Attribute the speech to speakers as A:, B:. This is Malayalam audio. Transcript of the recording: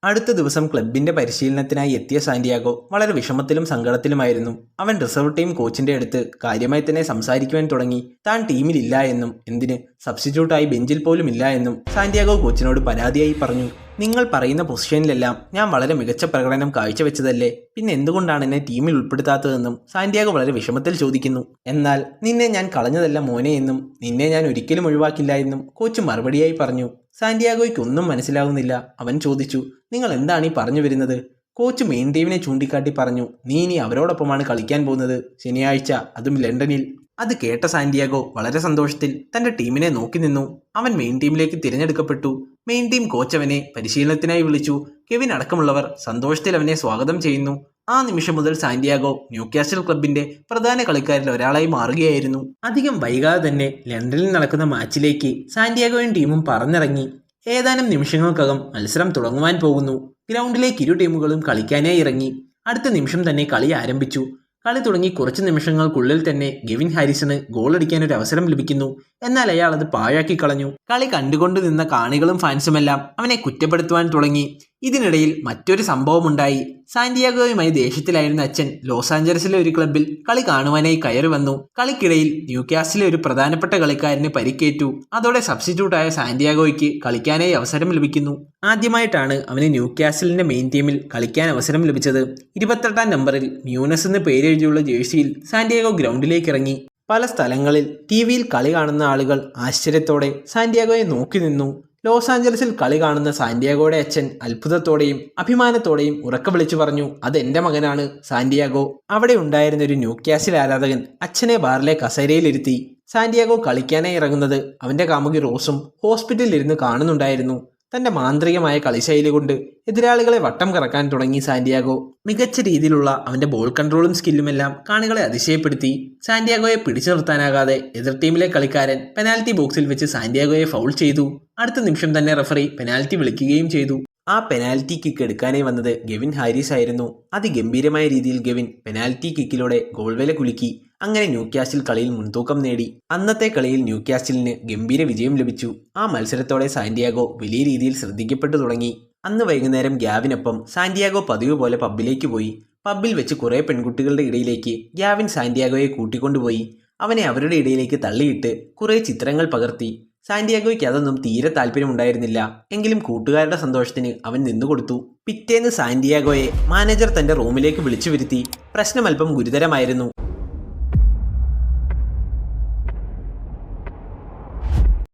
A: അടുത്ത ദിവസം ക്ലബിന്റെ പരിശീലനത്തിനായി എത്തിയ സാന്റിയാഗോ വളരെ വിഷമത്തിലും സങ്കടത്തിലുമായിരുന്നു. അവൻ റിസർവ് ടീം കോച്ചിന്റെ അടുത്ത് കാര്യമായി തന്നെ സംസാരിക്കുവാൻ തുടങ്ങി. താൻ ടീമിലില്ല എന്നും എന്തിന് സബ്സ്റ്റിറ്റ്യൂട്ടായി ബെഞ്ചിൽ പോലും ഇല്ല എന്നും സാന്റിയാഗോ കോച്ചിനോട് പരാതിയായി പറഞ്ഞു. നിങ്ങൾ പറയുന്ന പൊസിഷനിലെല്ലാം ഞാൻ വളരെ മികച്ച പ്രകടനം കാഴ്ചവെച്ചതല്ലേ, പിന്നെ എന്തുകൊണ്ടാണ് എന്നെ ടീമിൽ ഉൾപ്പെടുത്താത്തതെന്നും സാന്റിയാഗോ വളരെ വിഷമത്തിൽ ചോദിക്കുന്നു. എന്നാൽ നിന്നെ ഞാൻ കളഞ്ഞതല്ല മോനെ എന്നും നിന്നെ ഞാൻ ഒരിക്കലും ഒഴിവാക്കില്ല എന്നും കോച്ച് മറുപടിയായി പറഞ്ഞു. സാന്റിയാഗോയ്ക്ക് ഒന്നും മനസ്സിലാകുന്നില്ല. അവൻ ചോദിച്ചു, നിങ്ങൾ എന്താണ് ഈ പറഞ്ഞു വരുന്നത്? കോച്ച് മെയിൻ ടീമിനെ ചൂണ്ടിക്കാട്ടി പറഞ്ഞു, നീ ഇനി അവരോടൊപ്പമാണ് കളിക്കാൻ പോകുന്നത്, ശനിയാഴ്ച, അതും ലണ്ടനിൽ. അത് കേട്ട സാന്റിയാഗോ വളരെ സന്തോഷത്തിൽ തന്റെ ടീമിനെ നോക്കി നിന്നു. അവൻ മെയിൻ ടീമിലേക്ക് തിരഞ്ഞെടുക്കപ്പെട്ടു. മെയിൻ ടീം കോച്ച് അവനെ പരിശീലനത്തിനായി വിളിച്ചു. കെവിൻ അടക്കമുള്ളവർ സന്തോഷത്തിൽ അവനെ സ്വാഗതം ചെയ്യുന്നു. ആ നിമിഷം മുതൽ സാന്റിയാഗോ ന്യൂകാസിൽ ക്ലബിന്റെ പ്രധാന കളിക്കാരിൽ ഒരാളായി മാറുകയായിരുന്നു. അധികം വൈകാതെ തന്നെ ലണ്ടനിൽ നടക്കുന്ന മാച്ചിലേക്ക് സാന്റിയാഗോയും ടീമും പറന്നിറങ്ങി. ഏതാനും നിമിഷങ്ങൾക്കകം മത്സരം തുടങ്ങുവാൻ പോകുന്നു. ഗ്രൗണ്ടിലേക്ക് ഇരു ടീമുകളും കളിക്കാനായി ഇറങ്ങി. അടുത്ത നിമിഷം തന്നെ കളി ആരംഭിച്ചു. കളി തുടങ്ങി കുറച്ച് നിമിഷങ്ങൾക്കുള്ളിൽ തന്നെ ഗെവിൻ ഹാരിസണ് ഗോളടിക്കാൻ ഒരു അവസരം ലഭിക്കുന്നു. എന്നാൽ അയാൾ അത് പാഴാക്കി കളഞ്ഞു. കളി കണ്ടുകൊണ്ട് നിന്ന കാണികളും ഫാൻസുമെല്ലാം അവനെ കുറ്റപ്പെടുത്തുവാൻ തുടങ്ങി. ഇതിനിടയിൽ മറ്റൊരു സംഭവമുണ്ടായി. സാന്റിയാഗോയുമായി ദേഷ്യത്തിലായിരുന്ന അച്ഛൻ ലോസ് ആഞ്ചലസിലെ ഒരു ക്ലബിൽ കളി കാണുവാനായി കയറി വന്നു. കളിക്കിടയിൽ ന്യൂകാസിലെ ഒരു പ്രധാനപ്പെട്ട കളിക്കാരന് പരിക്കേറ്റു. അതോടെ സബ്സ്റ്റിറ്റ്യൂട്ടായ സാന്റിയാഗോയ്ക്ക് കളിക്കാനായി അവസരം ലഭിക്കുന്നു. ആദ്യമായിട്ടാണ് അവന് ന്യൂകാസിലിന്റെ മെയിൻ ടീമിൽ കളിക്കാൻ അവസരം ലഭിച്ചത്. 28-ാം നമ്പറിൽ മ്യൂനസ് എന്ന് പേരെഴുതിയുള്ള ജേഴ്സിയിൽ സാന്റിയാഗോ ഗ്രൗണ്ടിലേക്ക് ഇറങ്ങി. പല സ്ഥലങ്ങളിൽ ടിവിയിൽ കളി കാണുന്ന ആളുകൾ ആശ്ചര്യത്തോടെ സാന്റിയാഗോയെ നോക്കി നിന്നു. ലോസ് ആഞ്ചലസിൽ കളി കാണുന്ന സാന്റിയാഗോയുടെ അച്ഛൻ അത്ഭുതത്തോടെയും അഭിമാനത്തോടെയും ഉറക്കെ വിളിച്ചു പറഞ്ഞു, അത് എന്റെ മകനാണ് സാന്റിയാഗോ. അവിടെ ഉണ്ടായിരുന്ന ഒരു ന്യൂകാസിൽ ആരാധകൻ അച്ഛനെ ബാറിലെ കസേരയിലിരുത്തി. സാന്റിയാഗോ കളിക്കാനായി ഇറങ്ങുന്നത് അവന്റെ കാമുകി റോസും ഹോസ്പിറ്റലിൽ ഇരുന്ന് കാണുന്നുണ്ടായിരുന്നു. തന്റെ മാന്ത്രികമായ കളിശൈലി കൊണ്ട് എതിരാളികളെ വട്ടം കറക്കാൻ തുടങ്ങി സാന്റിയാഗോ. മികച്ച രീതിയിലുള്ള അവന്റെ ബോൾ കൺട്രോളും സ്കില്ലുമെല്ലാം കാണികളെ അതിശയപ്പെടുത്തി. സാന്റിയാഗോയെ പിടിച്ചു നിർത്താനാകാതെ എതിർ ടീമിലെ കളിക്കാരൻ പെനാൽറ്റി ബോക്സിൽ വെച്ച് സാന്റിയാഗോയെ ഫൗൾ ചെയ്തു. അടുത്ത നിമിഷം തന്നെ റഫറി പെനാൽറ്റി വിളിക്കുകയും ചെയ്തു. ആ പെനാൽറ്റി കിക്ക് എടുക്കാനായി വന്നത് ഗെവിൻ ഹാരിസ് ആയിരുന്നു. അതിഗംഭീരമായ രീതിയിൽ ഗെവിൻ പെനാൽറ്റി കിക്കിലൂടെ ഗോൾവേല കുലുക്കി. അങ്ങനെ ന്യൂകാസിൽ കളിയിൽ മുൻതൂക്കം നേടി. അന്നത്തെ കളിയിൽ ന്യൂകാസിലിന് ഗംഭീര വിജയം ലഭിച്ചു. ആ മത്സരത്തോടെ സാന്റിയാഗോ വലിയ രീതിയിൽ ശ്രദ്ധിക്കപ്പെട്ടു തുടങ്ങി. അന്ന് വൈകുന്നേരം ഗ്യാവിനൊപ്പം സാന്റിയാഗോ പതിവ് പോലെ പബ്ബിലേക്ക് പോയി. പബ്ബിൽ വെച്ച് കുറേ പെൺകുട്ടികളുടെ ഇടയിലേക്ക് ഗ്യാവിൻ സാന്റിയാഗോയെ കൂട്ടിക്കൊണ്ടുപോയി. അവനെ അവരുടെ ഇടയിലേക്ക് തള്ളിയിട്ട് കുറേ ചിത്രങ്ങൾ പകർത്തി. സാന്റിയാഗോയ്ക്ക് അതൊന്നും തീരെ താല്പര്യമുണ്ടായിരുന്നില്ല. എങ്കിലും കൂട്ടുകാരുടെ സന്തോഷത്തിന് അവൻ നിന്നുകൊടുത്തു. പിറ്റേന്ന് സാന്റിയാഗോയെ മാനേജർ തന്റെ റൂമിലേക്ക് വിളിച്ചു വരുത്തി. പ്രശ്നം അല്പം ഗുരുതരമായിരുന്നു.